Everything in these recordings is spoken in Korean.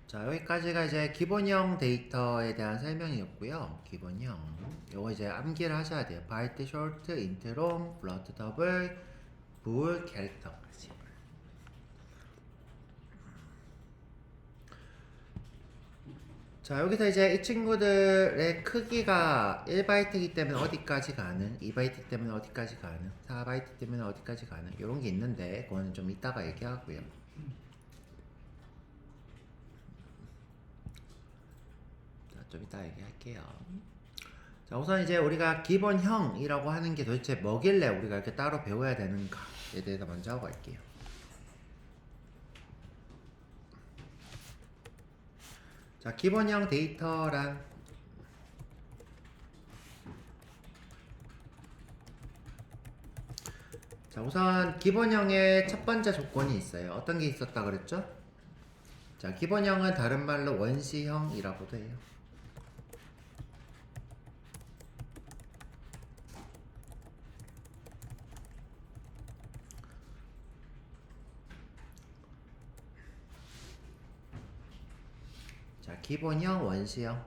자, 여기까지가 이제 기본형 데이터에 대한 설명이었고요. 기본형. 요거 이제 암기를 하셔야 돼요. byte, short, int, long, float, double, bool, character까지. 자, 여기서 이제 이 친구들의 크기가 1바이트이기 때문에 어디까지 가능, 2바이트 때문에 어디까지 가능, 4바이트 때문에 어디까지 가능, 이런 게 있는데, 그거는 좀 이따가 얘기하고요. 자, 좀 이따 얘기할게요. 자, 우선 이제 우리가 기본형이라고 하는 게 도대체 뭐길래 우리가 이렇게 따로 배워야 되는가에 대해서 먼저 하고 갈게요. 자, 기본형 데이터란 자, 우선 기본형의 첫 번째 조건이 있어요. 어떤 게 있었다 그랬죠? 자, 기본형은 다른 말로 원시형이라고도 해요. 자, 기본형, 원시형.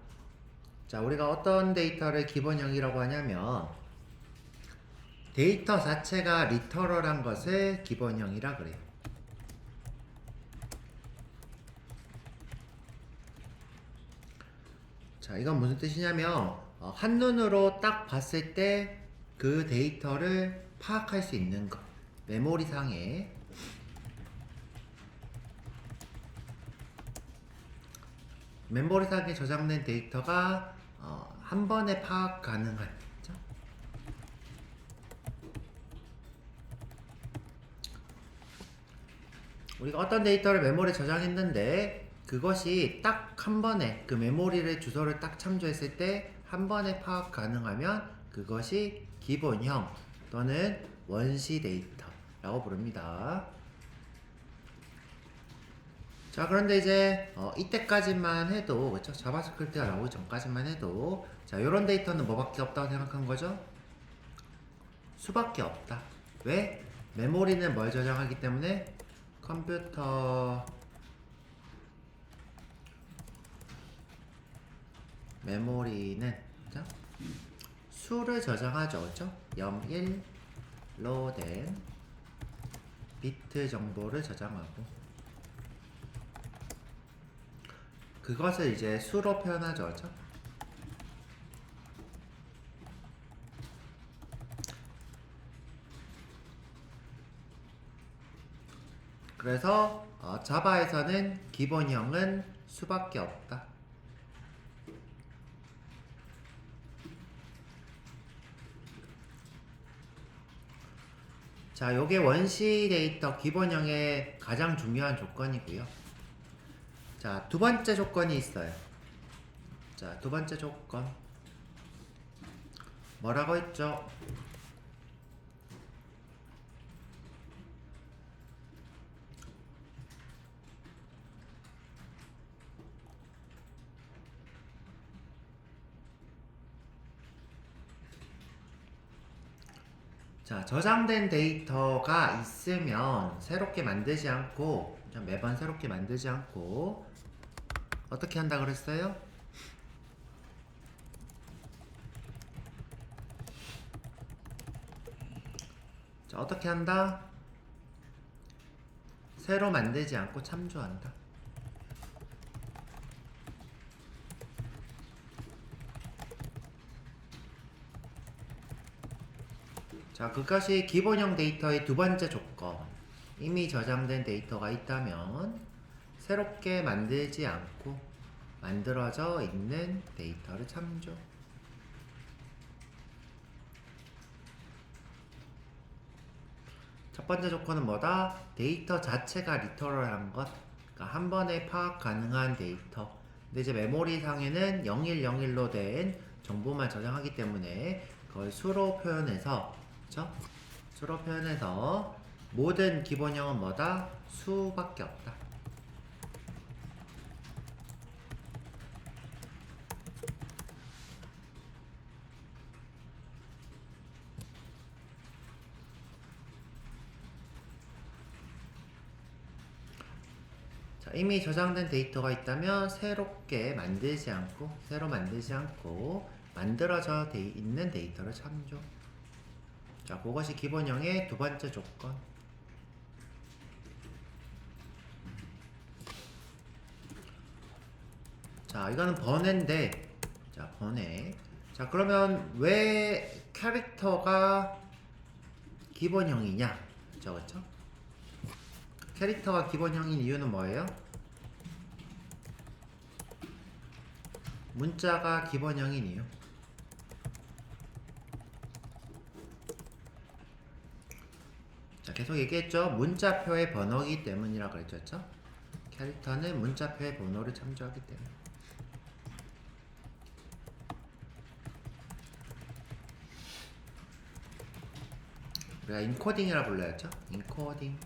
자, 우리가 어떤 데이터를 기본형이라고 하냐면 데이터 자체가 리터럴한 것을 기본형이라 그래요. 자, 이건 무슨 뜻이냐면 한눈으로 딱 봤을 때 그 데이터를 파악할 수 있는 것. 메모리상에 저장된 데이터가 한 번에 파악 가능한, 그렇죠? 우리가 어떤 데이터를 메모리에 저장했는데 그것이 딱 한 번에 그 메모리를 주소를 딱 참조했을 때 한 번에 파악 가능하면 그것이 기본형 또는 원시 데이터라고 부릅니다. 자, 그런데 이제 이때까지만 해도, 그렇죠? 자바스크립트가 나오기 전까지만 해도 자, 이런 데이터는 뭐밖에 없다고 생각한 거죠? 수밖에 없다. 왜? 메모리는 뭘 저장하기 때문에 컴퓨터 메모리는, 그죠? 수를 저장하죠, 그죠? 0, 1로 된 비트 정보를 저장하고 그것을 이제 수로 표현하죠, 그죠? 그래서 자바에서는 기본형은 수밖에 없다. 자, 요게 원시 데이터 기본형의 가장 중요한 조건이고요. 자, 두 번째 조건이 있어요. 자, 두 번째 조건. 뭐라고 했죠? 자, 저장된 데이터가 있으면 새롭게 만들지 않고, 매번 새롭게 만들지 않고, 어떻게 한다 그랬어요? 자, 어떻게 한다? 새로 만들지 않고 참조한다. 자, 그것이 기본형 데이터의 두 번째 조건. 이미 저장된 데이터가 있다면 새롭게 만들지 않고 만들어져 있는 데이터를 참조. 첫 번째 조건은 뭐다? 데이터 자체가 리터럴한 것. 그러니까 한 번에 파악 가능한 데이터. 근데 이제 메모리 상에는 0101로 된 정보만 저장하기 때문에 그걸 수로 표현해서, 그쵸? 수로 표현해서 모든 기본형은 뭐다? 수밖에 없다. 자, 이미 저장된 데이터가 있다면 새롭게 만들지 않고 새로 만들지 않고 만들어져 있는 데이터를 참조. 자, 그것이 기본형의 두 번째 조건. 자, 이거는 번외인데, 자, 번외. 자, 그러면 왜 캐릭터가 기본형이냐? 그쵸? 캐릭터가 기본형인 이유는 뭐예요? 문자가 기본형인 이유. 자, 계속 얘기했죠? 문자표의 번호이기 때문이라고 그랬죠? 캐릭터는 문자표의 번호를 참조하기 때문에. 우리가 인코딩이라 불러야죠? 인코딩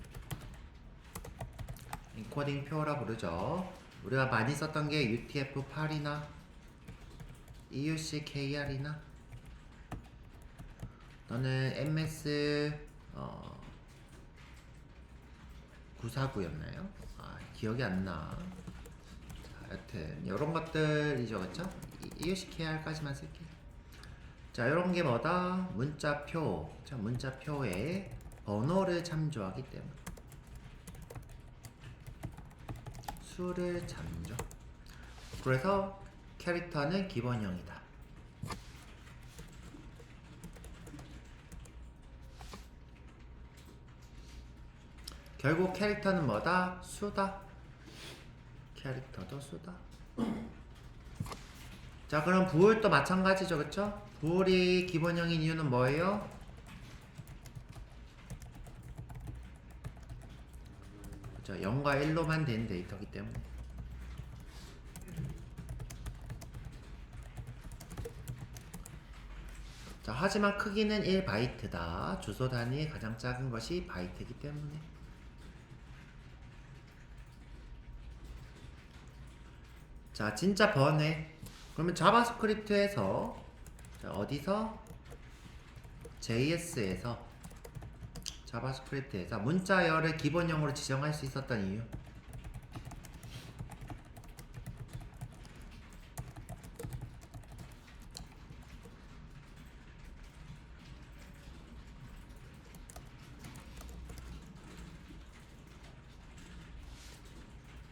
표라 부르죠. 우리가 많이 썼던 게 UTF-8이나 EUC-KR이나 또는 MS 949였나요? 기억이 안 나. 자, 여튼 이런 것들이죠, 그쵸? EUC-KR까지만 쓸게요. 자, 이런 게 뭐다? 문자표. 자, 문자표에 번호를 참조하기 때문에 수를 참조. 그래서 캐릭터는 기본형이다. 결국 캐릭터는 뭐다? 수다. 캐릭터도 수다. 자, 그럼 부울도 마찬가지죠, 그쵸? 부울이 기본형인 이유는 뭐예요? 그쵸? 0과 1로만 된 데이터이기 때문에. 자, 하지만 크기는 1바이트다. 주소 단위의 가장 작은 것이 바이트이기 때문에. 자, 진짜 번외. 그러면 자바스크립트에서, 자, 어디서? JS에서, 자바스크립트에서 문자열을 기본형으로 지정할 수 있었던 이유.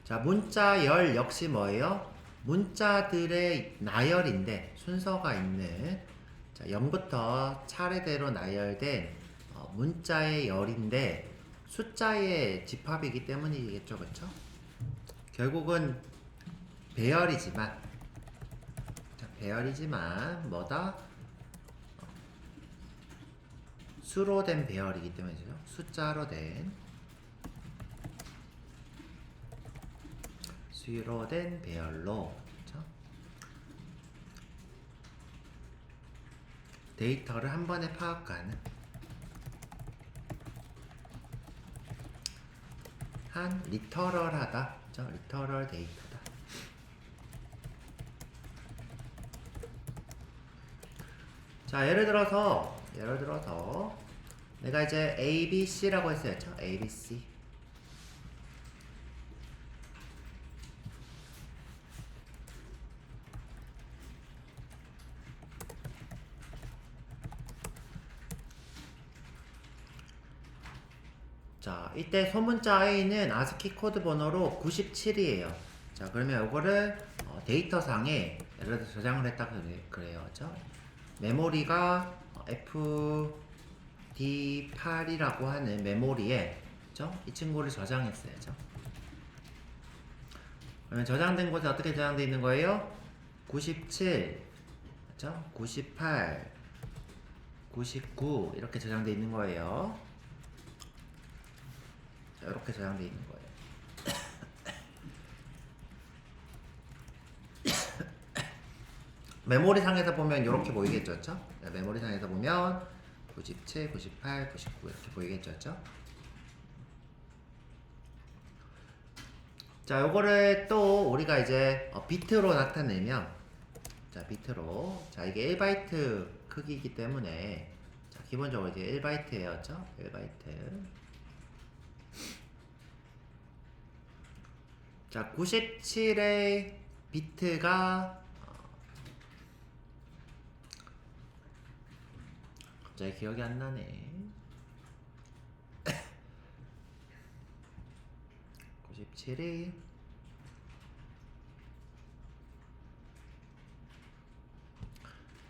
자, 문자열 역시 뭐예요? 문자들의 나열인데 순서가 있는, 자, 0부터 차례대로 나열된 문자의 열인데 숫자의 집합이기 때문이겠죠, 그쵸? 결국은 배열이지만, 자, 배열이지만 뭐다? 수로 된 배열이기 때문이죠. 숫자로 된, 수로 된 배열로, 그쵸? 데이터를 한 번에 파악하는 한 리터럴하다, 그쵸? 리터럴 데이터다. 자, 예를 들어서 내가 이제 ABC라고 했어야죠. ABC. 자, 이때 소문자 A는 아스키 코드 번호로 97이에요. 자, 그러면 이거를 데이터상에 예를 들어 저장을 했다 그래요. 그렇죠? 메모리가 FD8이라고 하는 메모리에, 그렇죠? 이 친구를 저장했어야죠. 그러면 저장된 곳에 어떻게 저장되어 있는 거예요? 97, 그렇죠? 98, 99 이렇게 저장되어 있는 거예요. 자, 이렇게 저장되어 있는 거예요. 메모리 상에서 보면 이렇게 보이겠죠? 그쵸? 메모리 상에서 보면 97, 98, 99 이렇게 보이겠죠? 그쵸? 자, 요거를 또 우리가 이제 비트로 나타내면, 자, 비트로, 자, 이게 1바이트 크기이기 때문에, 자, 기본적으로 이제 1바이트예요. 그쵸? 1바이트. 자, 97의 비트가 갑자기 기억이 안 나네. 97이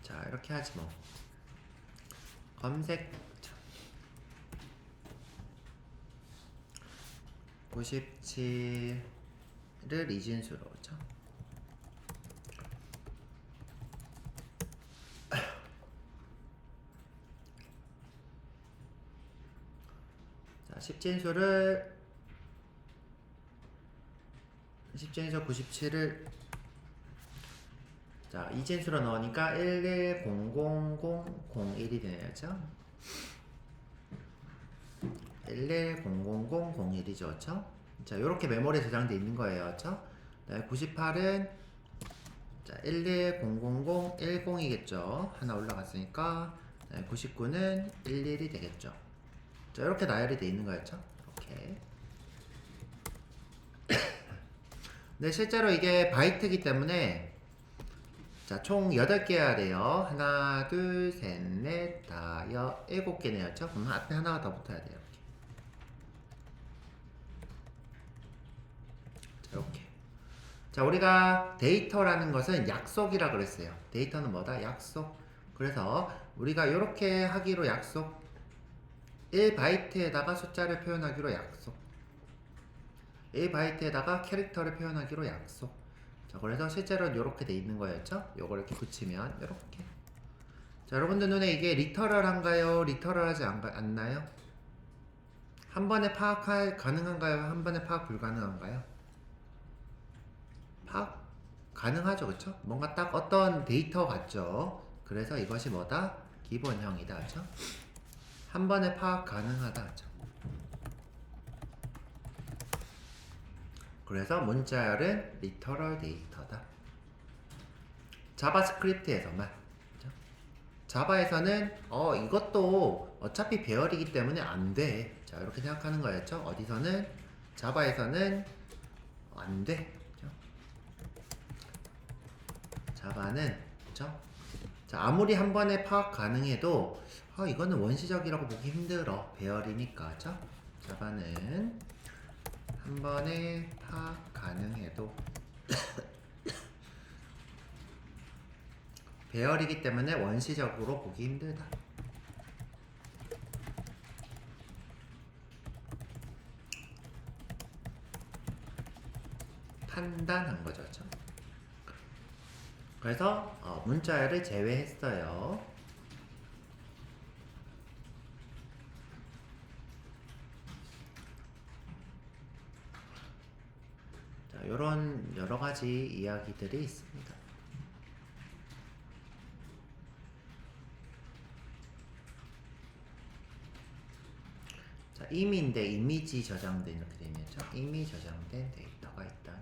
자, 이렇게 하지 뭐. 검색 97을 이진수로 죠. 자, 10진수 97을 자, 이진수로 넣으니까 1100001이 되네요. 1100001이죠. 그렇죠? 자, 요렇게 메모리에 저장되어 있는 거예요. 그렇죠? 98은 자, 1100010이겠죠. 하나 올라갔으니까 99는 11이 되겠죠. 자, 이렇게 나열이 되어 있는 거였죠. 이렇게. 근데 실제로 이게 바이트이기 때문에 자, 총 8개여야 돼요. 하나, 둘, 셋, 넷, 다, 7개네요. 그럼 앞에 하나가 더 붙어야 돼요. 이렇게. 자, 우리가 데이터라는 것은 약속이라 그랬어요. 데이터는 뭐다? 약속. 그래서 우리가 이렇게 하기로 약속. 1바이트에다가 숫자를 표현하기로 약속. 1바이트에다가 캐릭터를 표현하기로 약속. 자, 그래서 실제로는 이렇게 돼 있는 거였죠? 요걸 이렇게 붙이면 이렇게. 자, 여러분들 눈에 이게 리터럴한가요? 리터럴하지 않나요? 한 번에 파악 가능한가요? 한 번에 파악 불가능한가요? 파악 가능하죠, 그쵸? 뭔가 딱 어떤 데이터 같죠? 그래서 이것이 뭐다? 기본형이다, 그쵸? 한 번에 파악 가능하다, 그쵸? 그래서 문자열은 리터럴 데이터다. 자바스크립트에서만. 그쵸? 자바에서는 이것도 어차피 배열이기 때문에 안 돼. 자, 이렇게 생각하는 거였죠? 어디서는? 자바에서는 안 돼. 자바는 그쵸? 자, 아무리 한 번에 파악 가능해도 이거는 원시적이라고 보기 힘들어. 배열이니까. 그쵸? 자바는 한 번에 파악 가능해도 배열이기 때문에 원시적으로 보기 힘들다. 판단한 거죠. 그쵸? 그래서 문자열을 제외했어요. 자, 요런 여러 가지 이야기들이 있습니다. 자, 임의인데 이미지 저장된 이렇게 되면죠. 이미 저장된 데이터가 있다.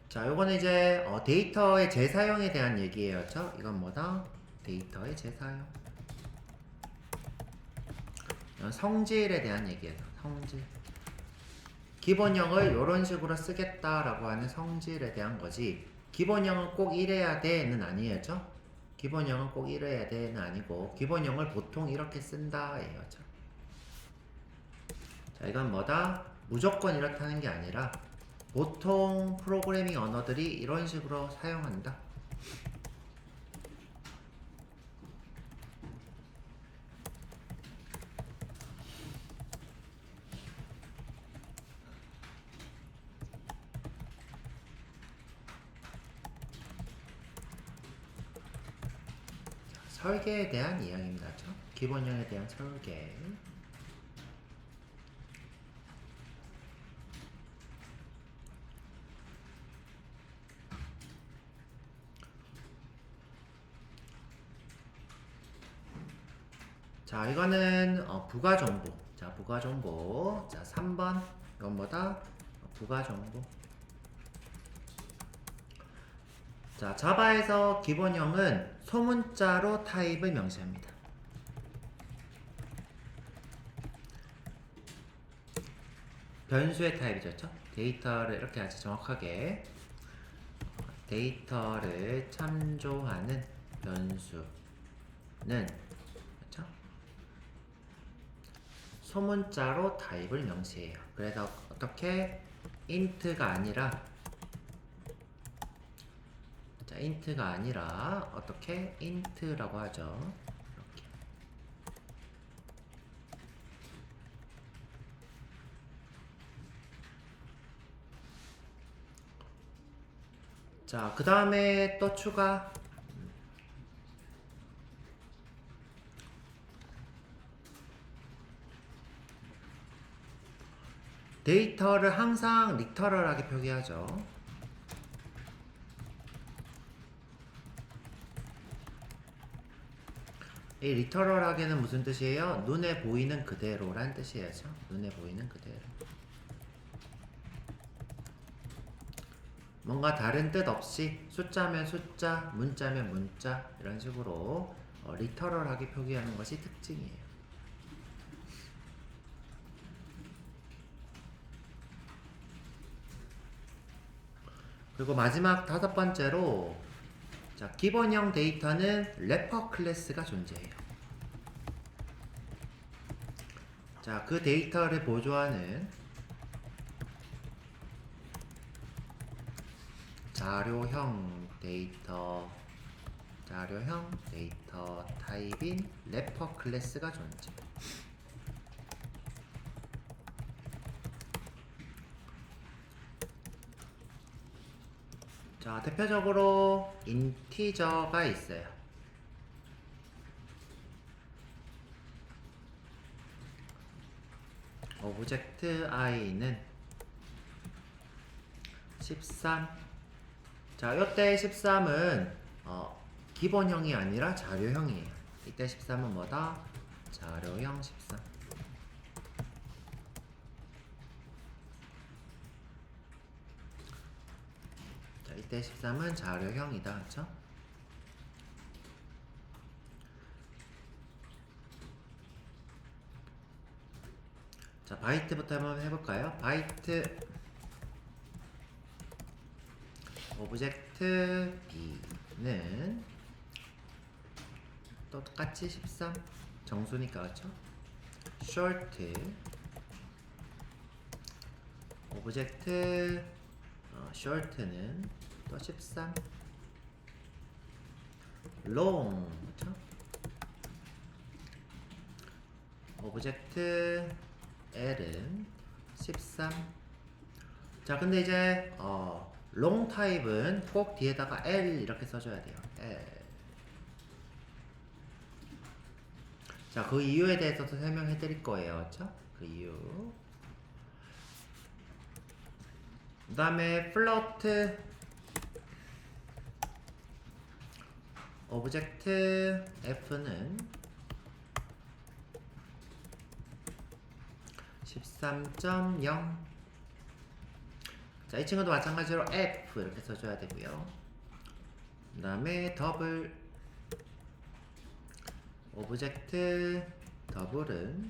자, 요거는 이제 데이터의 재사용에 대한 얘기예요. 그렇죠? 이건 뭐다? 데이터의 재사용. 성질에 대한 얘기예요. 성질. 기본형을 이런 식으로 쓰겠다라고 하는 성질에 대한 거지. 기본형은 꼭 이래야 돼는 아니에요. 그렇죠? 기본형은 꼭 이래야 돼는 아니고 기본형을 보통 이렇게 쓴다예요. 그렇죠? 자, 이건 뭐다? 무조건 이렇다는 게 아니라 보통 프로그래밍 언어들이 이런 식으로 사용한다. 설계에 대한 이야기입니다. 그렇죠? 기본형에 대한 설계. 자, 이거는 부가정보. 자, 부가정보. 자, 3번. 이건 뭐다? 부가정보. 자, 자바에서 기본형은 소문자로 타입을 명시합니다. 변수의 타입이죠. 그렇죠? 데이터를 이렇게 아주 정확하게 데이터를 참조하는 변수는 그렇죠? 소문자로 타입을 명시해요. 그래서 어떻게 int가 아니라 자, int가 아니라 어떻게 int라고 하죠. 이렇게. 자, 그 다음에 또 추가 데이터를 항상 리터럴하게 표기하죠. 이 리터럴하게는 무슨 뜻이에요? 눈에 보이는 그대로란 뜻이에요. 눈에 보이는 그대로. 뭔가 다른 뜻 없이 숫자면 숫자, 문자면 문자 이런 식으로 리터럴하게 표기하는 것이 특징이에요. 그리고 마지막 다섯 번째로 자, 기본형 데이터는 래퍼 클래스가 존재해요. 자, 그 데이터를 보조하는 자료형 데이터 타입인 래퍼 클래스가 존재. 자, 대표적으로 인티저가 있어요. 오브젝트 i는 13. 자, 이때 13은 기본형이 아니라 자료형이에요. 이때 13은 뭐다? 자료형 13. 자, 이때 13은 자료형이다. 그쵸? 자, 바이트부터 한번 해볼까요? 바이트 오브젝트 b는 또 똑같이 13 정수니까 그렇죠? short 오브젝트 short는 또 13 long 그렇죠? 오브젝트 l은 13. 자, 근데 이제 long 타입은 꼭 뒤에다가 l 이렇게 써줘야 돼요. l. 자, 그 이유에 대해서도 설명해 드릴 거예요. 그렇죠? 그 이유. 그 다음에 float 오브젝트 f는 13.0. 자, 이 친구도 마찬가지로 f 이렇게 써줘야 되고요. 그 다음에 더블 오브젝트 더블은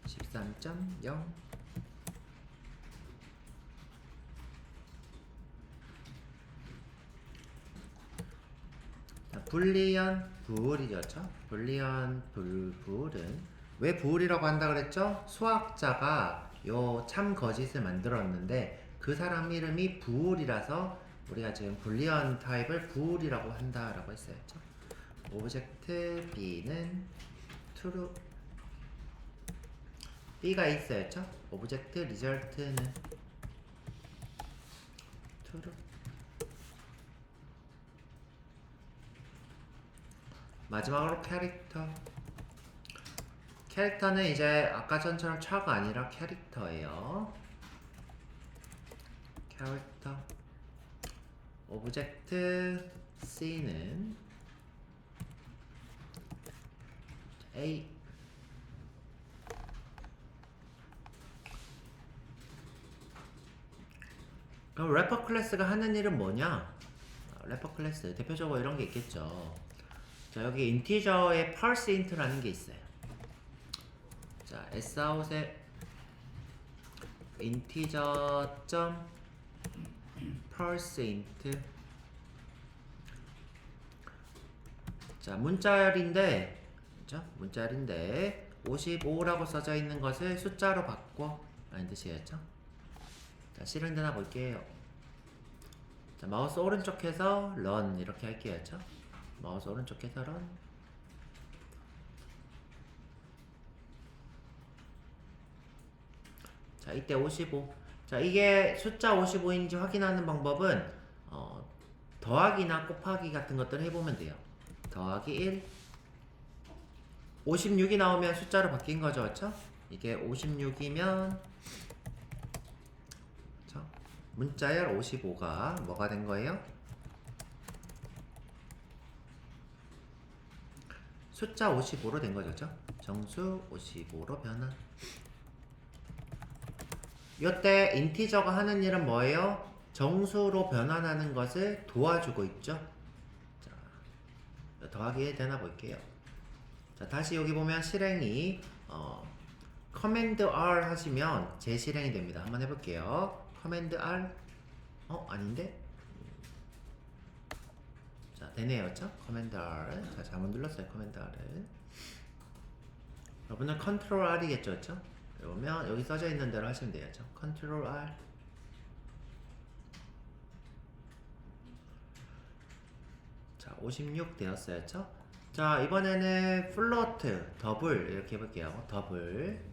13.0. 불리언 불이죠. 불리언 불은 왜 불이라고 한다 그랬죠? 수학자가 요 참 거짓을 만들었는데 그 사람 이름이 불이라서 우리가 지금 불리언 타입을 불이라고 한다라고 했어요. 그쵸? 오브젝트 b는 true. b가 있어요. 그쵸? 오브젝트 result는 true. 마지막으로 캐릭터는 이제 아까 전처럼 차가 아니라 캐릭터예요. 캐릭터 오브젝트 c는 a. 그럼 래퍼 클래스가 하는 일은 뭐냐? 래퍼 클래스 대표적으로 이런 게 있겠죠. 자, 여기 인티저에 parse int라는 게 있어요. 자, sout에 인티저 점 parse int. 자, 문자열인데, 그죠? 문자열인데 55라고 써져 있는 것을 숫자로 바꿔 라는 뜻이겠죠? 자, 실행되나 볼게요. 자, 마우스 오른쪽에서 run 이렇게 할게요. 그죠? 마우스 오른쪽에서 run. 자, 이때 55. 자, 이게 숫자 55인지 확인하는 방법은 더하기나 곱하기 같은 것들 해보면 돼요. 더하기 1. 56이 나오면 숫자로 바뀐 거죠, 그렇죠? 이게 56이면 문자열 55가 뭐가 된 거예요? 숫자 55로 된 거죠, 그렇죠? 정수 55로 변환. 이때 인티저가 하는 일은 뭐예요? 정수로 변환하는 것을 도와주고 있죠. 자, 더하기 1 되나 볼게요. 자, 다시 여기 보면 실행이 커맨드 R 하시면 재실행이 됩니다. 한번 해볼게요. 커맨드 R. 아닌데? 자, 되네요. 그쵸? 커맨드 R. 자, 잘못 눌렀어요. 커맨드 R을. 여러분은 컨트롤 R이겠죠? 그쵸? 그러면 여기 써져 있는 대로 하시면 돼요. 컨트롤 R. 자, 56 되었어요. 그쵸? 자, 이번에는 플로트, 더블 이렇게 해볼게요. 더블.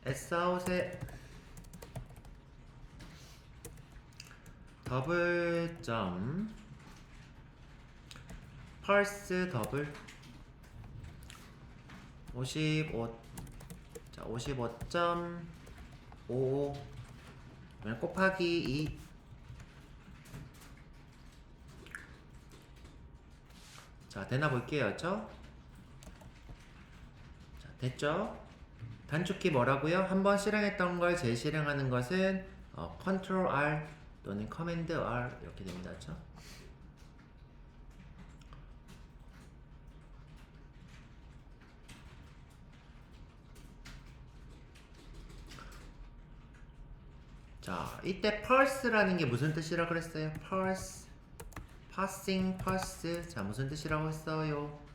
Sout에 더블 점 parse 더블 55. 자, 55.55 곱하기 2. 자, 되나 볼게요. 그쵸? 자, 됐죠? 단축키 뭐라고요? 한번 실행했던 걸 재실행하는 것은 Ctrl R 또는 Command R 이렇게 됩니다. 그쵸? 자, 이때 parse라는 게 무슨 뜻이라고 그랬어요? parse, passing, parse. 자, 무슨 뜻이라고 했어요?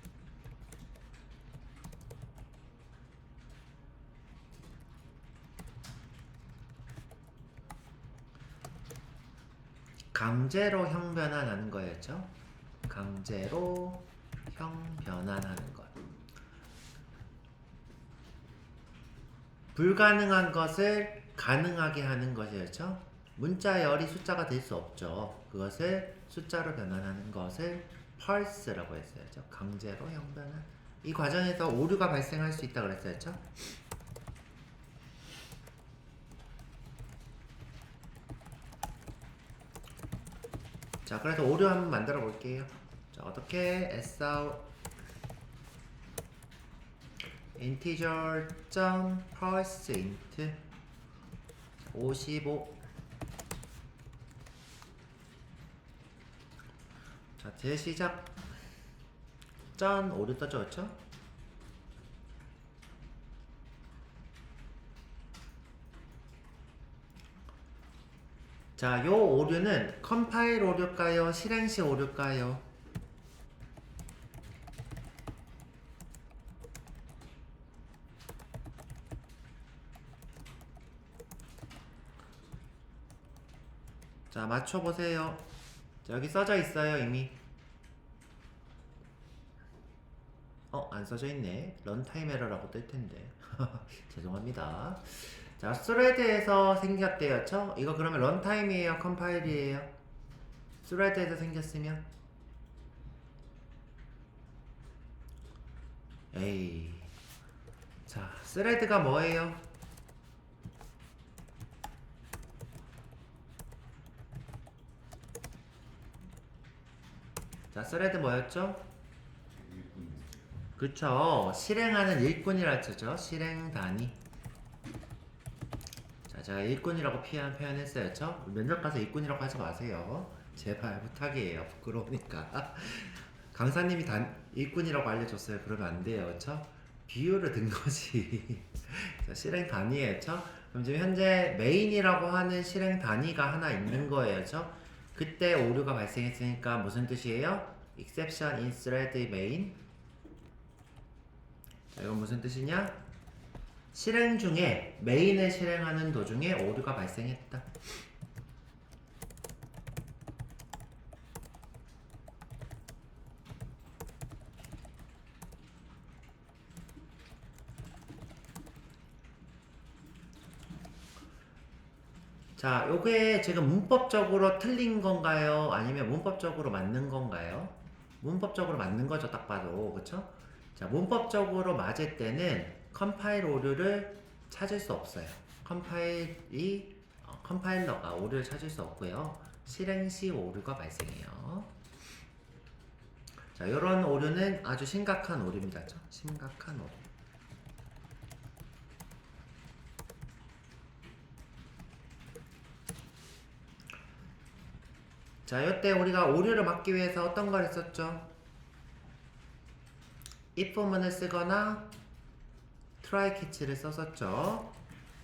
강제로 형변환하는 거였죠? 강제로 형변환하는 것. 불가능한 것을 가능하게 하는 것이었죠. 문자열이 숫자가 될 수 없죠. 그것을 숫자로 변환하는 것을 parse라고 했어요. 강제로 형변환. 이 과정에서 오류가 발생할 수 있다고 그랬어요. 자, 그래서 오류 한번 만들어 볼게요. 자, 어떻게 sout integer parse int 55. 자, 재시작 짠. 오류 떠죠, 그쵸? 자, 요 오류는 컴파일 오류일까요? 실행 시 오류일까요? 자, 맞춰보세요. 자, 여기 써져 있어요, 이미. 안 써져 있네. 런타임 에러라고 뜰 텐데. 죄송합니다. 자, 스레드에서 생겼대요. 이거 그러면 런타임이에요? 컴파일이에요? 스레드에서 생겼으면? 에이. 자, 스레드가 뭐예요? 자, 스레드 뭐였죠? 그쵸. 실행하는 일꾼이라 했죠. 실행 단위. 자, 제가 일꾼이라고 표현했어요. 그쵸? 면접 가서 일꾼이라고 하지 마세요. 제발 부탁이에요. 부끄러우니까. 강사님이 일꾼이라고 알려줬어요. 그러면 안 돼요. 그쵸? 비율을 든 거지. 자, 실행 단위예요. 그쵸? 그럼 지금 현재 메인이라고 하는 실행 단위가 하나 있는 거예요. 그쵸? 그때 오류가 발생했으니까 무슨 뜻이에요? exception in thread main. 자, 이건 무슨 뜻이냐? 실행 중에 메인을 실행하는 도중에 오류가 발생했다. 자, 요게 지금 문법적으로 틀린 건가요? 아니면 문법적으로 맞는 건가요? 문법적으로 맞는 거죠, 딱 봐도. 그쵸? 자, 문법적으로 맞을 때는 컴파일 오류를 찾을 수 없어요. 컴파일러가 오류를 찾을 수 없고요. 실행 시 오류가 발생해요. 자, 요런 오류는 아주 심각한 오류입니다. 그쵸? 심각한 오류. 자, 이때 우리가 오류를 막기 위해서 어떤 걸 했었죠? if문을 쓰거나 try catch를 썼었죠.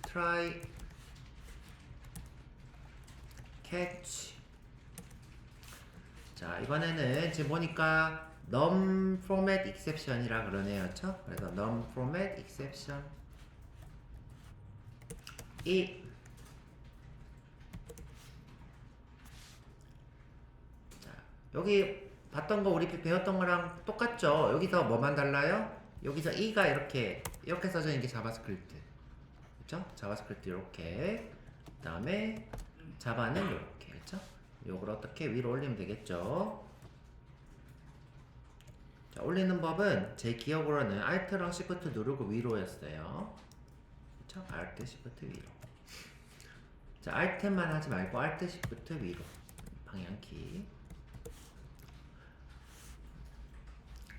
try catch. 자, 이번에는 지금 보니까 num format exception이라 그러네요. 그쵸? 그래서 num format exception 이 여기 봤던 거 우리 배웠던 거랑 똑같죠? 여기서 뭐만 달라요? 여기서 E가 이렇게 써져 있는 게 자바스크립트. 그쵸? 자바스크립트 이렇게. 그 다음에 자바는 이렇게. 그쵸? 요걸 어떻게 위로 올리면 되겠죠? 자, 올리는 법은 제 기억으로는 Alt랑 Shift 누르고 위로였어요. 그쵸? Alt, Shift 위로. 자, Alt만 하지 말고 Alt, Shift 위로. 방향키.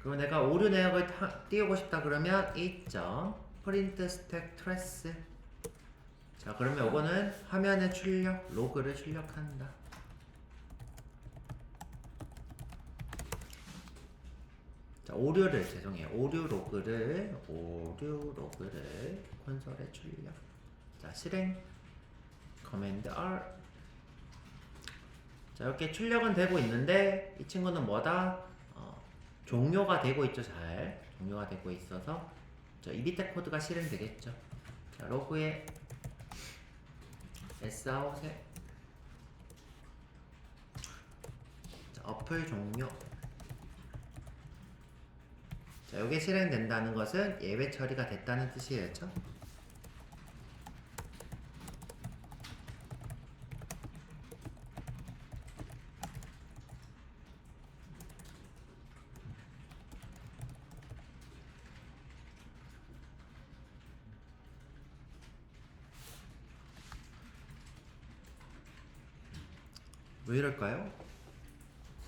그럼 내가 오류 내역을 띄우고 싶다 그러면 print stack trace. 자, 그러면 요거는 화면에 출력, 로그를 출력한다. 자, 오류 로그를 콘솔에 출력. 자, 실행 커맨드 R. 자, 이렇게 출력은 되고 있는데 이 친구는 뭐다? 종료가 되고 있죠. 잘 종료가 되고 있어서 이 밑에 코드가 실행되겠죠. 자, 로그에 sout에 어플 종료. 자, 이게 실행된다는 것은 예외 처리가 됐다는 뜻이에요. 그렇죠? 왜 이럴까요?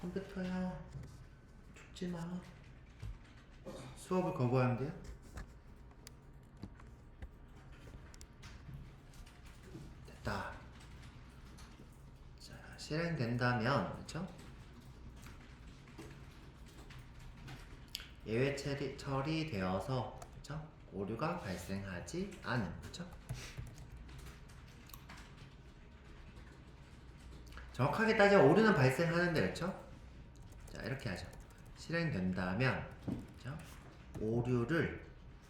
컴퓨터야, 죽지마. 수업을 거부하는데요? 됐다. 자, 실행된다면, 그쵸? 예외 처리되어서, 그쵸? 오류가 발생하지 않음, 그쵸? 정확하게 따지면 오류는 발생하는데, 그쵸? 자, 이렇게 하죠. 실행된다면, 그쵸?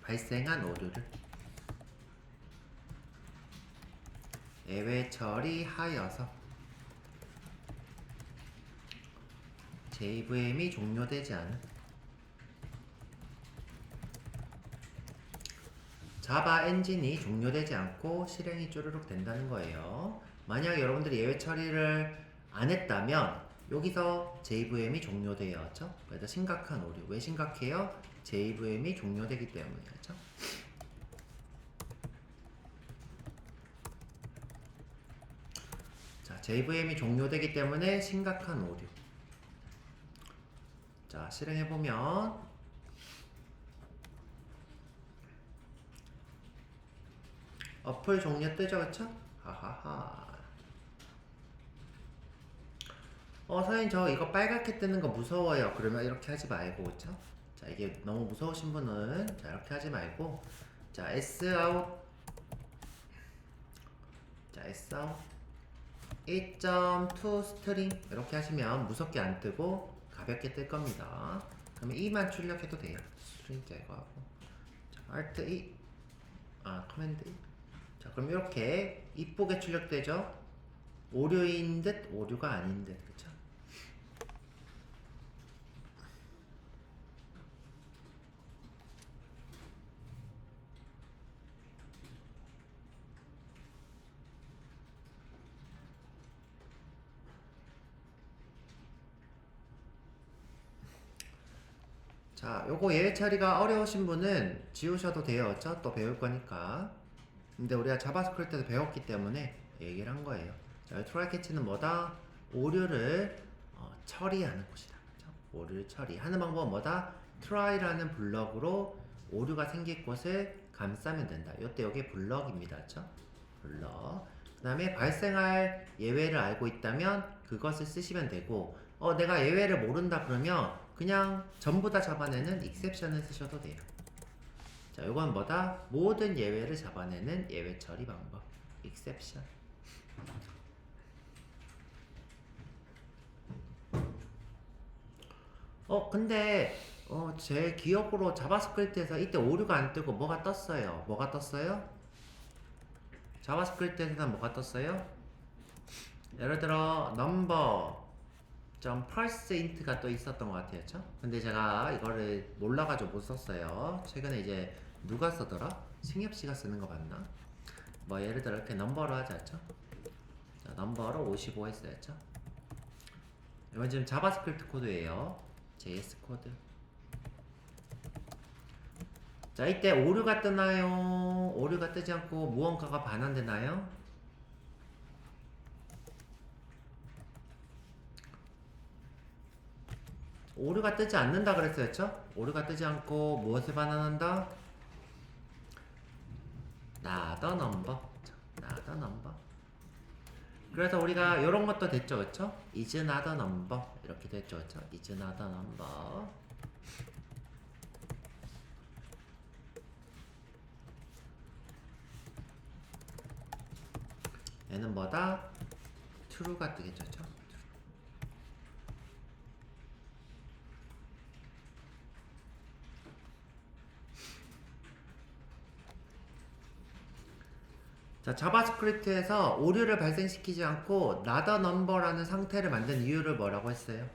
발생한 오류를 예외 처리하여서 JVM이 종료되지 않은 자바 엔진이 종료되지 않고 실행이 쪼르륵 된다는 거예요. 만약 여러분들이 예외 처리를 안 했다면 여기서 JVM이 종료되었죠. 그래서 심각한 오류. 왜 심각해요? JVM이 종료되기 때문이죠. 자, JVM이 종료되기 때문에 심각한 오류. 자, 실행해보면 어플 종료 뜨죠, 그쵸? 하하하. 선생님 저 이거 빨갛게 뜨는 거 무서워요. 그러면 이렇게 하지 말고, 그쵸? 자, 이게 너무 무서우신 분은 자, 이렇게 하지 말고 자, Sout 자, Sout 1.2 스트링 이렇게 하시면 무섭게 안 뜨고 가볍게 뜰 겁니다. 그러면 2만 출력해도 돼요. 스트링 제거하고 자, Alt 2 커맨드 2 자, 그럼 이렇게 이쁘게 출력되죠? 오류인 듯 오류가 아닌 듯 그쵸? 자, 요거 예외 처리가 어려우신 분은 지우셔도 돼요. 그쵸? 또 배울 거니까. 근데 우리가 자바스크립트에서 배웠기 때문에 얘기를 한 거예요. 자, 트라이 캐치는 뭐다? 오류를 처리하는 곳이다. 그쵸? 오류를 처리하는 방법은 뭐다? try라는 블럭으로 오류가 생길 곳을 감싸면 된다. 요때 여기 블럭입니다. 그쵸? 블럭. 그 다음에 발생할 예외를 알고 있다면 그것을 쓰시면 되고 내가 예외를 모른다 그러면 그냥 전부 다 잡아내는 exception을 쓰셔도 돼요. 자, 요건 뭐다? 모든 예외를 잡아내는 예외 처리 방법. exception. 근데 제 기억으로 자바스크립트에서 이때 오류가 안 뜨고 뭐가 떴어요? 뭐가 떴어요? 자바스크립트에서는 뭐가 떴어요? 예를 들어 number parse int가 또 있었던 것 같아요. 그쵸? 근데 제가 이거를 몰라가지고 못 썼어요. 최근에 이제 누가 쓰더라? 승엽씨가 쓰는 거 봤나? 뭐 예를 들어 이렇게 넘버로 하지 않죠? 자, 넘버로 55 했어야죠. 이건 지금 자바스크립트 코드예요. JS 코드. 자, 이때 오류가 뜨나요? 오류가 뜨지 않고 무언가가 반환되나요? 오류가 뜨지 않는다 그랬어요. 그쵸? 오류가 뜨지 않고 무엇을 반환한다? 나더 넘버. 나더 넘버. 그래서 우리가 이런 것도 됐죠. 그쵸? is another number. 이렇게 됐죠. 그쵸? is another number. 얘는 뭐다? true가 뜨겠죠. 그쵸? 자, 자바스크립트에서 오류를 발생시키지 않고 not a number라는 상태를 만든 이유를 뭐라고 했어요?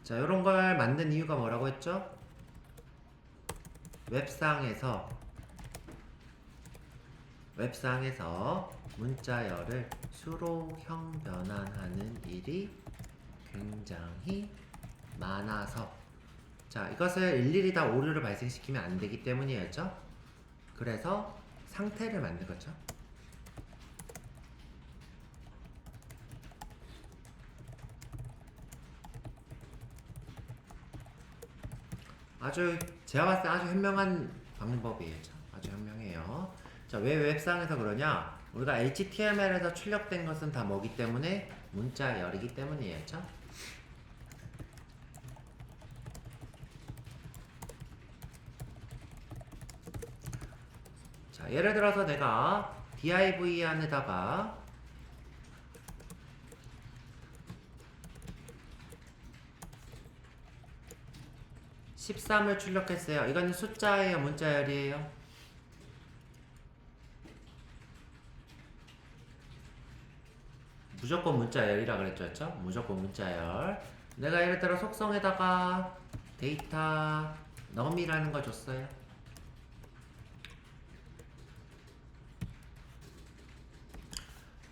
자, 요런 걸 만든 이유가 뭐라고 했죠? 웹상에서 문자열을 수로형 변환하는 일이 굉장히 많아서 자, 이것을 일일이 다 오류를 발생시키면 안 되기 때문이었죠. 그래서 상태를 만든 거죠. 아주 제가 봤을 때 아주 현명한 방법이에요. 아주 현명해요. 자, 왜 웹상에서 그러냐? 우리가 HTML에서 출력된 것은 다 뭐기 때문에 문자열이기 때문이에요. 그쵸? 자, 예를 들어서 내가 div 안에다가 13을 출력했어요. 이거는 숫자예요, 문자열이에요? 무조건 문자열이라 그랬죠, 그쵸? 무조건 문자열. 내가 예를 들어 속성에다가 데이터 num이라는 거 줬어요.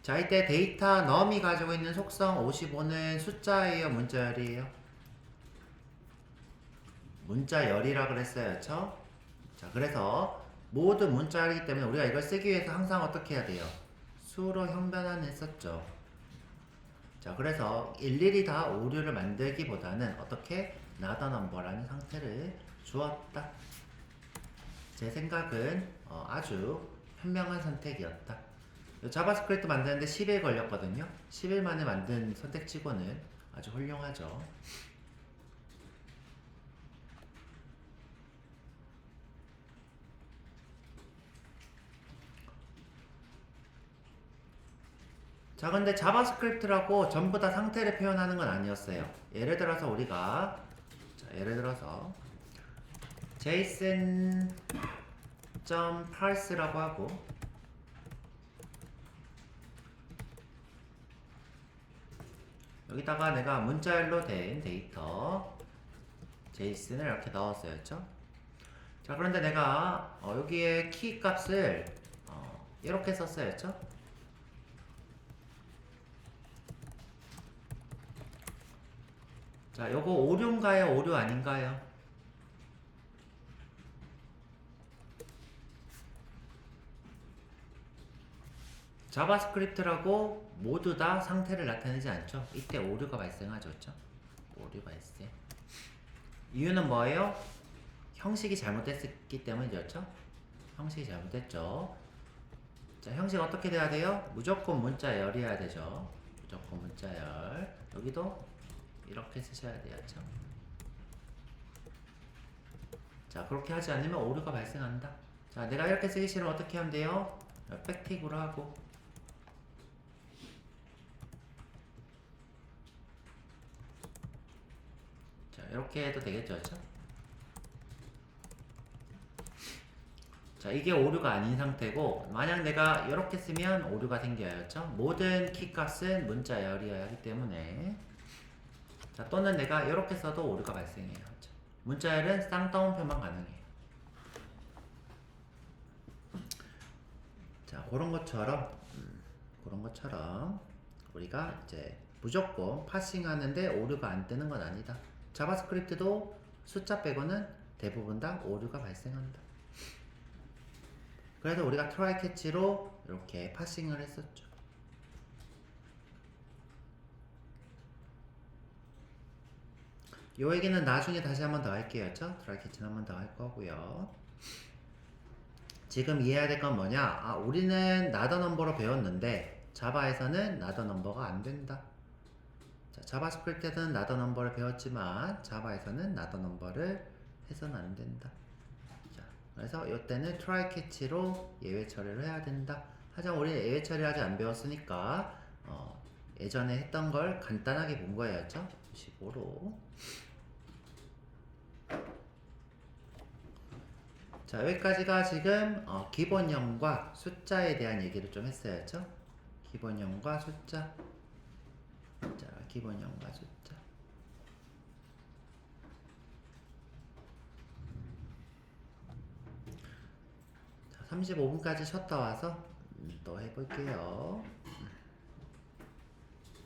자, 이때 데이터 num이 가지고 있는 속성 55는 숫자예요, 문자열이에요? 문자열이라 그랬어요. 그쵸? 자, 그래서 모두 문자열이기 때문에 우리가 이걸 쓰기 위해서 항상 어떻게 해야 돼요? 수로 형변환했었죠. 자, 그래서 일일이 다 오류를 만들기보다는 어떻게 나더 넘버라는 상태를 주었다. 제 생각은 아주 현명한 선택이었다. 자바스크립트 만드는데 10일 걸렸거든요. 10일 만에 만든 선택치고는 아주 훌륭하죠. 자, 근데 자바스크립트라고 전부 다 상태를 표현하는 건 아니었어요. 예를 들어서 우리가 예를 들어서 json.parse라고 하고 여기다가 내가 문자열로 된 데이터 JSON을 이렇게 넣었어요. 자, 그런데 내가 여기에 키 값을 이렇게 썼어요. 자, 요거 오류인가요? 오류 아닌가요? 자바스크립트라고 모두 다 상태를 나타내지 않죠? 이때 오류가 발생하죠. 그렇죠? 오류 발생. 이유는 뭐예요? 형식이 잘못됐기 때문이었죠? 형식이 잘못됐죠. 자, 형식 어떻게 돼야 돼요? 무조건 문자열이어야 되죠. 무조건 문자열. 여기도 이렇게 쓰셔야 돼요. 그렇죠? 자, 그렇게 하지 않으면 오류가 발생한다. 자, 내가 이렇게 쓰기 싫으면 어떻게 하면 돼요? 백틱으로 하고. 자, 이렇게 해도 되겠죠, 그렇죠? 자, 이게 오류가 아닌 상태고, 만약 내가 이렇게 쓰면 오류가 생겨요, 그렇죠? 모든 키 값은 문자열이어야 하기 때문에. 자, 또는 내가 이렇게 써도 오류가 발생해요, 그렇죠? 문자열은 쌍따옴표만 가능해요. 자, 그런 것처럼 우리가 이제 무조건 파싱 하는데 오류가 안 뜨는 건 아니다. 자바스크립트도 숫자 빼고는 대부분 다 오류가 발생한다. 그래서 우리가 트라이 캐치로 이렇게 파싱을 했었죠. 요 얘기는 나중에 다시 한 번 더 할게요. 트라이 캐치는 한 번 더 할 거고요. 지금 이해해야 될 건 뭐냐? 아, 우리는 나더 넘버로 배웠는데 자바에서는 나더 넘버가 안 된다. 자, 자바스크립트에서는 나더 넘버를 배웠지만 자바에서는 나더 넘버를 해서는 안 된다. 자, 그래서 이때는 try catch로 예외 처리를 해야 된다. 하지만 우리는 예외 처리 아직 안 배웠으니까 예전에 했던 걸 간단하게 본 거예요. 95로. 자, 여기까지가 지금 기본형과 숫자에 대한 얘기를 좀 했어요. 기본형과 숫자. 자, 기본형과 숫자. 자, 35분까지 쉬었다 와서 또 해볼게요.